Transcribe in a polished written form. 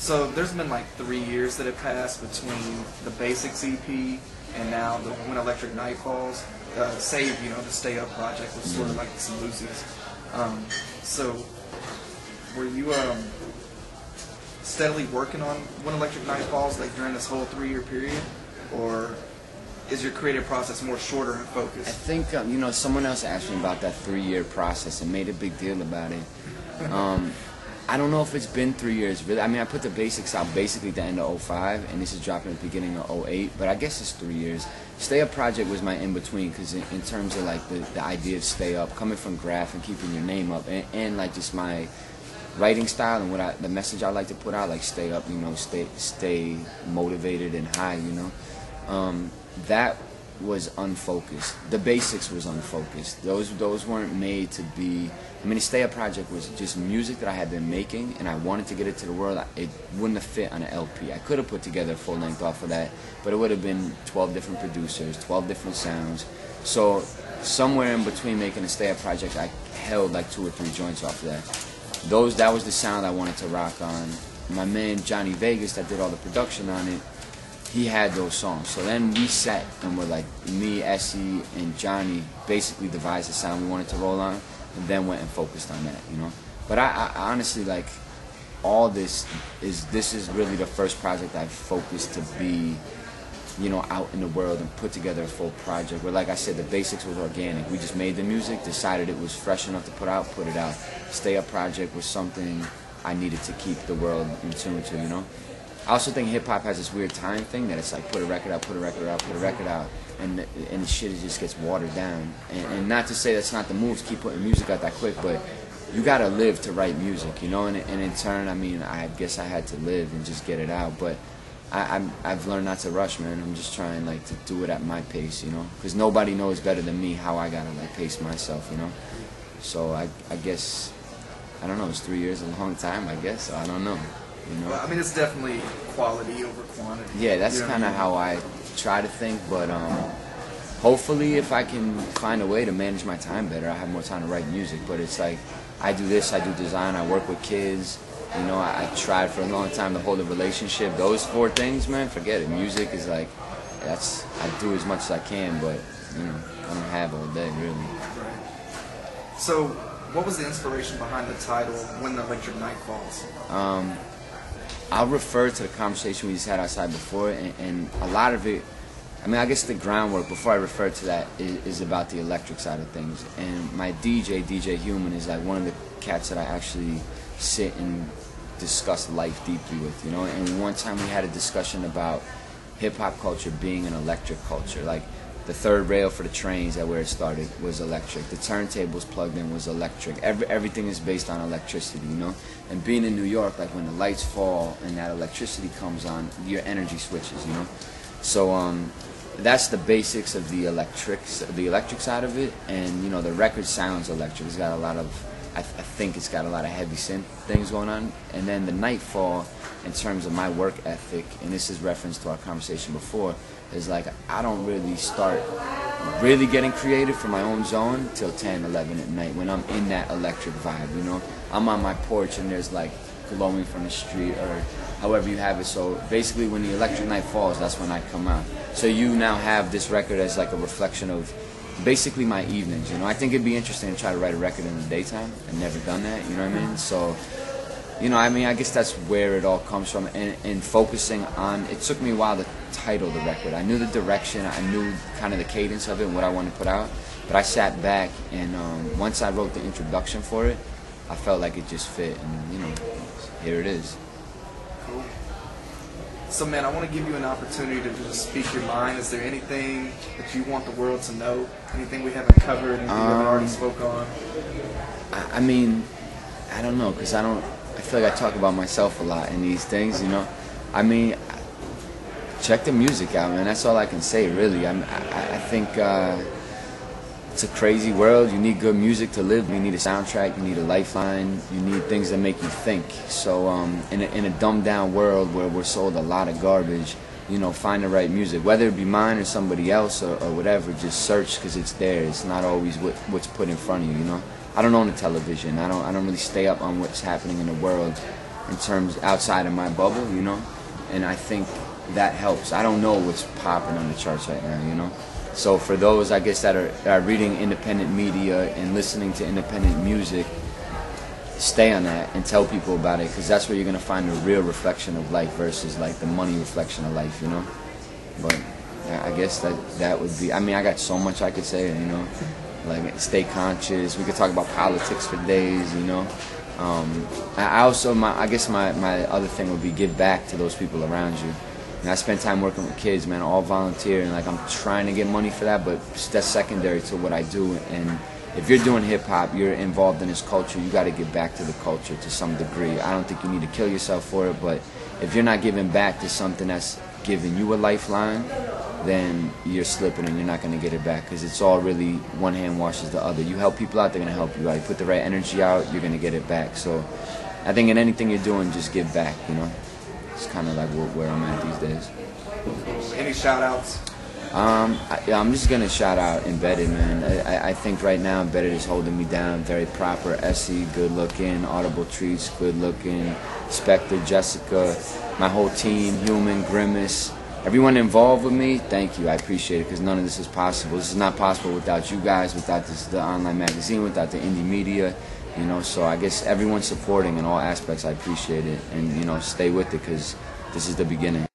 So there's been like 3 years that have passed between the Basics EP and now the When Electric Night Falls. Save, you know, the Stay Up project was sort of like the Saluzis. So were you steadily working on When Electric Night Falls like during this whole 3-year period, or is your creative process more shorter and focused? I think, you know, someone else asked me about that 3-year process and made a big deal about it. I don't know if it's been 3 years, really. I mean, I put the Basics out basically at the end of 05, and this is dropping at the beginning of 08, but I guess it's 3 years. Stay Up project was my in-between, because in terms of, like, the idea of Stay Up, coming from graph and keeping your name up, and like, just my writing style and the message I like to put out, like, stay up, you know, stay motivated and high, you know. That was unfocused. The Basics was unfocused. Those weren't made to be. I mean, the Stay Up project was just music that I had been making, and I wanted to get it to the world. It wouldn't have fit on an LP. I could have put together a full length off of that, but it would have been 12 different producers, 12 different sounds. So somewhere in between making the Stay Up project, I held like 2 or 3 joints off of that. That was the sound I wanted to rock on. My man Johnny Vegas, that did all the production on it, he had those songs. So then we sat and we're like, me, Essie, and Johnny basically devised the sound we wanted to roll on, and then went and focused on that, you know. But I honestly, like, all this is really the first project I've focused to be, you know, out in the world and put together a full project. Where, like I said, the Basics was organic. We just made the music, decided it was fresh enough to put out, put it out. Stay Up project was something I needed to keep the world in tune to, you know. I also think hip-hop has this weird time thing that it's like put a record out, put a record out, put a record out, and the shit just gets watered down. And not to say that's not the move to keep putting music out that quick, but you gotta live to write music, you know. And in turn, I mean, I guess I had to live and just get it out. But I've learned not to rush, man. I'm just trying, like, to do it at my pace, you know, because nobody knows better than me how I gotta, like, pace myself, you know. So I guess, I don't know, it's 3 years, a long time, I guess. So I don't know. You know? Well, I mean, it's definitely quality over quantity. Yeah, that's, you know, kind of how I try to think, but hopefully if I can find a way to manage my time better, I have more time to write music. But it's like, I do this, I do design, I work with kids, you know, I tried for a long time to hold a relationship. Those 4 things, man, forget it. Music is like, I do as much as I can, but, you know, I don't have all day, really. Right. So, what was the inspiration behind the title, When the Electric Night Falls? I'll refer to the conversation we just had outside before, and a lot of it, I mean, I guess the groundwork, before I refer to that, is about the electric side of things. And my DJ Human, is like one of the cats that I actually sit and discuss life deeply with, you know. And one time we had a discussion about hip-hop culture being an electric culture. Like, the third rail for the trains at where it started was electric. The turntables plugged in was electric. Everything is based on electricity, you know? And being in New York, like, when the lights fall and that electricity comes on, your energy switches, you know? So that's the basics of the electric side of it. And, you know, the record sounds electric. It's got a lot of, I think it's got a lot of heavy synth things going on. And then the Nightfall, in terms of my work ethic, and this is reference to our conversation before, is like, I don't really start really getting creative for my own zone till 10, 11 at night, when I'm in that electric vibe, you know. I'm on my porch and there's like glowing from the street, or however you have it. So basically when the electric night falls, that's when I come out. So you now have this record as like a reflection of basically my evenings, you know. I think it'd be interesting to try to write a record in the daytime. I've never done that, you know what I mean? So, you know, I mean, I guess that's where it all comes from. And focusing on, it took me a while to title the record. I knew the direction, I knew kind of the cadence of it and what I wanted to put out. But I sat back, and once I wrote the introduction for it, I felt like it just fit, and, you know, here it is. Cool. So, man, I want to give you an opportunity to just speak your mind. Is there anything that you want the world to know? Anything we haven't covered, anything we haven't already spoke on? I mean, I don't know, because I feel like I talk about myself a lot in these things, you know. I mean, check the music out, man. That's all I can say, really. I think it's a crazy world. You need good music to live. You need a soundtrack. You need a lifeline. You need things that make you think. So in a dumbed-down world where we're sold a lot of garbage, you know, find the right music. Whether it be mine or somebody else or whatever, just search, because it's there. It's not always what's put in front of you, you know. I don't own a television. I don't really stay up on what's happening in the world. in terms outside of my bubble, you know, and I think that helps. I don't know what's popping on the charts right now, you know. So for those, I guess, that are reading independent media and listening to independent music, stay on that and tell people about it, because that's where you're going to find the real reflection of life versus like the money reflection of life, you know. But I guess that would be, I mean, I got so much I could say, you know, like stay conscious. We could talk about politics for days, you know. I also, I guess my other thing would be give back to those people around you. And I spend time working with kids, man, all volunteer, and like I'm trying to get money for that, but that's secondary to what I do. And if you're doing hip hop, you're involved in this culture, you got to give back to the culture to some degree. I don't think you need to kill yourself for it, but if you're not giving back to something that's giving you a lifeline, then you're slipping and you're not going to get it back, because it's all really one hand washes the other. You help people out, they're going to help you out. You put the right energy out, you're going to get it back. So I think in anything you're doing, just give back, you know. It's kind of like where I'm at these days. Any shout outs? I'm just going to shout out Embedded, man. I think right now Embedded is holding me down. Very proper. Essie, good looking. Audible Treats, good looking. Spectre, Jessica, my whole team, Human, Grimace. Everyone involved with me, thank you. I appreciate it, because none of this is possible. This is not possible without you guys, without the online magazine, without the indie media. You know, so I guess everyone supporting in all aspects, I appreciate it. And, you know, stay with it, because this is the beginning.